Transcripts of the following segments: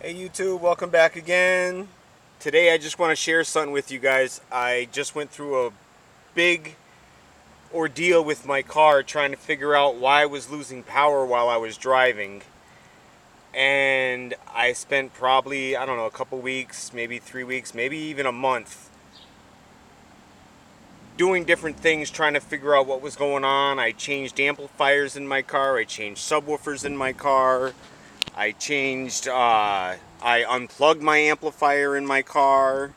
Hey YouTube, welcome back again. Today I just want to share something with you guys. I just went through a big ordeal with my car trying to figure out why I was losing power while I was driving. And I spent probably, I don't know, a couple weeks, maybe 3 weeks, maybe even a month doing different things trying to figure out what was going on. I changed amplifiers in my car, I changed subwoofers in my car. I unplugged my amplifier in my car.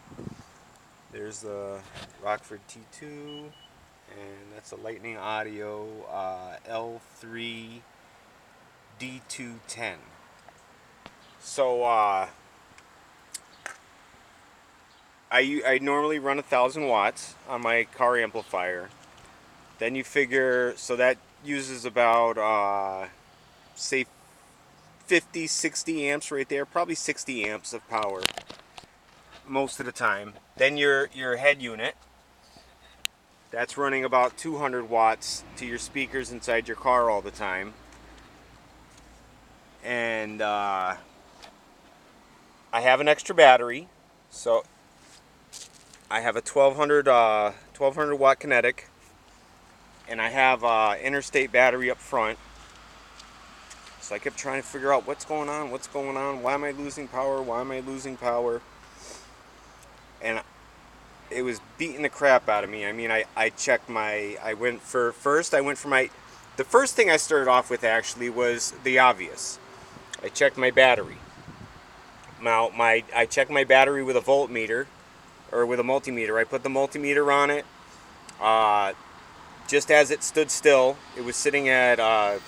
There's the Rockford T2, and that's a Lightning Audio L3 D210. So I normally run 1,000 watts on my car amplifier. Then you figure, so that uses about say 50, 60 amps right there, probably 60 amps of power most of the time. Then your head unit, that's running about 200 watts to your speakers inside your car all the time. And I have an extra battery, so I have a 1200 watt kinetic, and I have interstate battery up front. So I kept trying to figure out what's going on, why am I losing power, and it was beating the crap out of me. I mean, I checked I went for the first thing I started off with actually was the obvious. I checked my battery. Now, I checked my battery with a voltmeter, or with a multimeter. I put the multimeter on it. Uh, just as it stood still, it was sitting at, I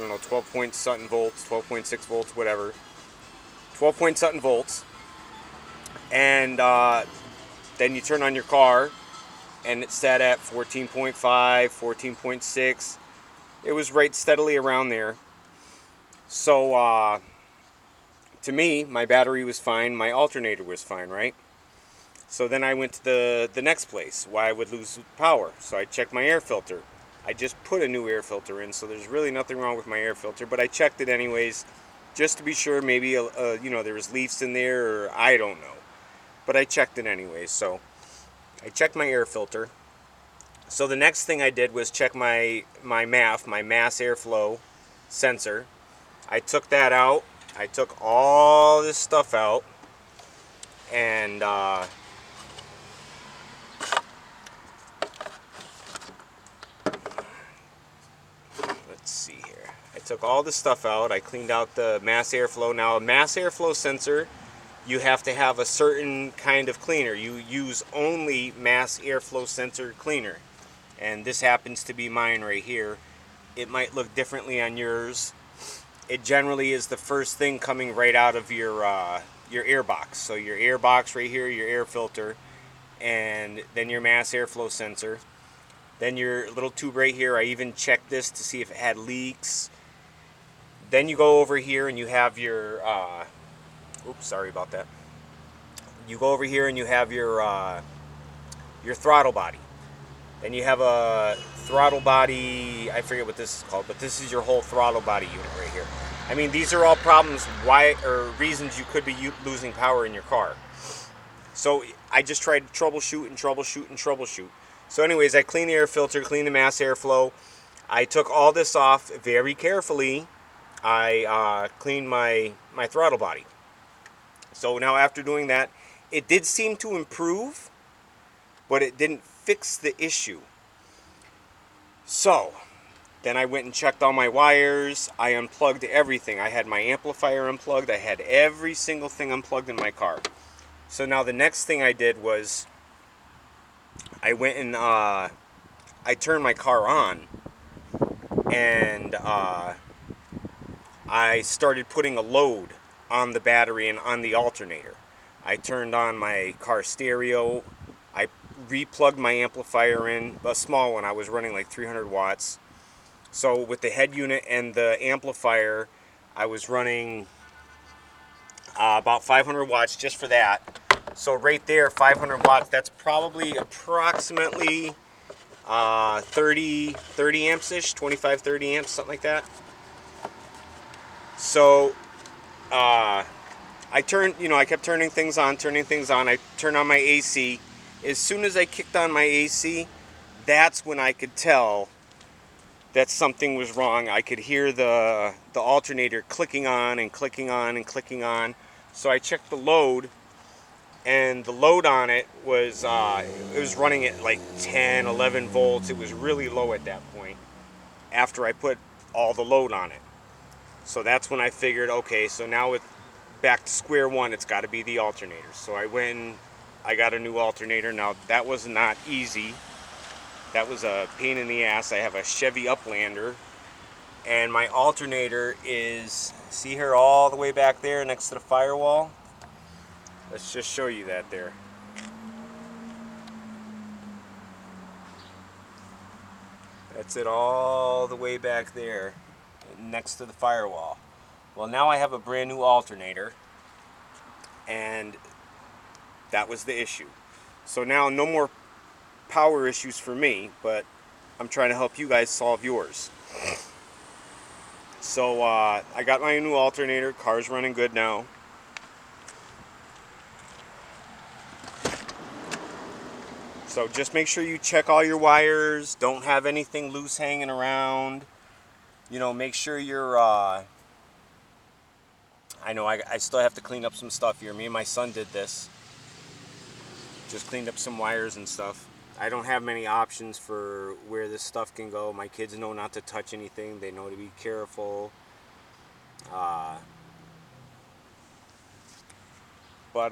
don't know, 12 point something volts, 12.6 volts, whatever. 12 point something volts. And then you turn on your car, and it's set at 14.5, 14.6. It was right steadily around there. So, to me, my battery was fine, my alternator was fine, right? So then I went to the next place, why I would lose power. So I checked my air filter. I just put a new air filter in, so there's really nothing wrong with my air filter, but I checked it anyways, just to be sure. Maybe there was leaks in there, or I don't know. But I checked it anyways, so I checked my air filter. So the next thing I did was check my MAF, my mass airflow sensor. I took that out. I took all this stuff out, and let's see here. I took all this stuff out. I cleaned out the mass airflow. Now, a mass airflow sensor, you have to have a certain kind of cleaner. You use only mass airflow sensor cleaner, and this happens to be mine right here. It might look differently on yours. It generally is the first thing coming right out of your air box. So your air box right here, your air filter, and then your mass airflow sensor. Then your little tube right here. I even checked this to see if it had leaks. Then you go over here and you have your oops, sorry about that. You go over here and you have your throttle body. Then you have a throttle body, I forget what this is called, but this is your whole throttle body unit right here. I mean, these are all problems reasons you could be losing power in your car. So I just tried to troubleshoot. So anyways, I cleaned the air filter, cleaned the mass airflow. I took all this off very carefully. I cleaned my throttle body. So now after doing that, it did seem to improve, but it didn't fix the issue. So then I went and checked all my wires. I unplugged everything. I had my amplifier unplugged. I had every single thing unplugged in my car. So now the next thing I did was I went and I turned my car on, and I started putting a load on the battery and on the alternator. I turned on my car stereo. I replugged my amplifier in, a small one. I was running like 300 watts. So with the head unit and the amplifier, I was running about 500 watts just for that. So right there, 500 watts, that's probably approximately 30 amps-ish, 25, 30 amps, something like that. So I kept turning things on. I turned on my AC. As soon as I kicked on my AC, that's when I could tell that something was wrong. I could hear the alternator clicking on and clicking on and clicking on. So I checked the load, and the load on it was running at like 10, 11 volts. It was really low at that point after I put all the load on it. So that's when I figured, okay, so now with back to square one, it's got to be the alternator. So I went and I got a new alternator. Now that was not easy. That was a pain in the ass. I have a Chevy Uplander, and my alternator is, see here, all the way back there next to the firewall. Let's just show you that there. That's it, all the way back there next to the firewall. Well, now I have a brand new alternator, and that was the issue. So now no more power issues for me, but I'm trying to help you guys solve yours. So I got my new alternator. Car's running good now. So just make sure you check all your wires. Don't have anything loose hanging around. You know, make sure you're I know I still have to clean up some stuff here. Me and my son did this. Just cleaned up some wires and stuff. I don't have many options for where this stuff can go. My kids know not to touch anything. They know to be careful. But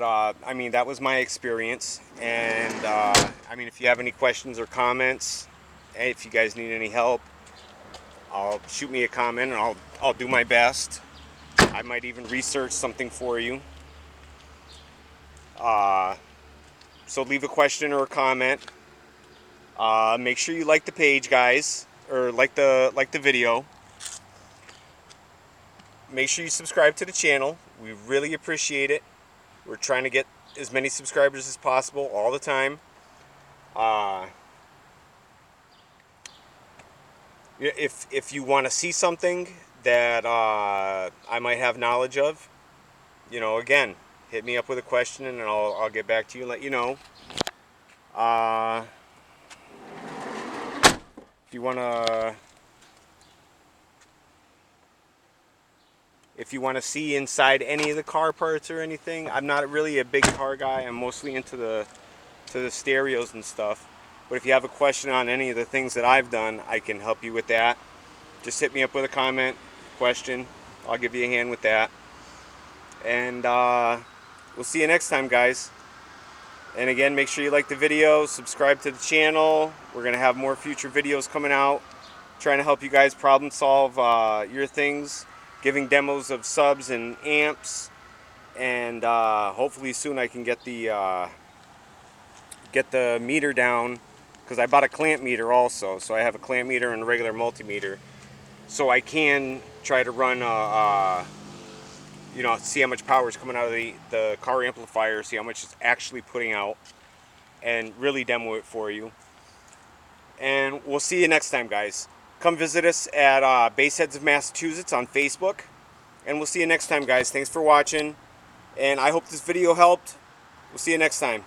I mean, that was my experience. And I mean, if you have any questions or comments, if you guys need any help, I'll shoot me a comment and I'll do my best. I might even research something for you. So leave a question or a comment. Make sure you like the page, guys, or like the video. Make sure you subscribe to the channel. We really appreciate it. We're trying to get as many subscribers as possible all the time. If you want to see something that I might have knowledge of, you know, again, hit me up with a question and I'll get back to you and let you know. If you want to see inside any of the car parts or anything, I'm not really a big car guy. I'm mostly into the stereos and stuff. But if you have a question on any of the things that I've done, I can help you with that. Just hit me up with a comment, question. I'll give you a hand with that. And we'll see you next time, guys. And again, make sure you like the video, subscribe to the channel. We're going to have more future videos coming out, trying to help you guys problem solve your things, giving demos of subs and amps, and hopefully soon I can get the meter down, because I bought a clamp meter also. So I have a clamp meter and a regular multimeter, so I can try to run you know, see how much power is coming out of the car amplifier, see how much it's actually putting out, and really demo it for you. And we'll see you next time, guys. Come visit us at Baseheads of Massachusetts on Facebook. And we'll see you next time, guys. Thanks for watching. And I hope this video helped. We'll see you next time.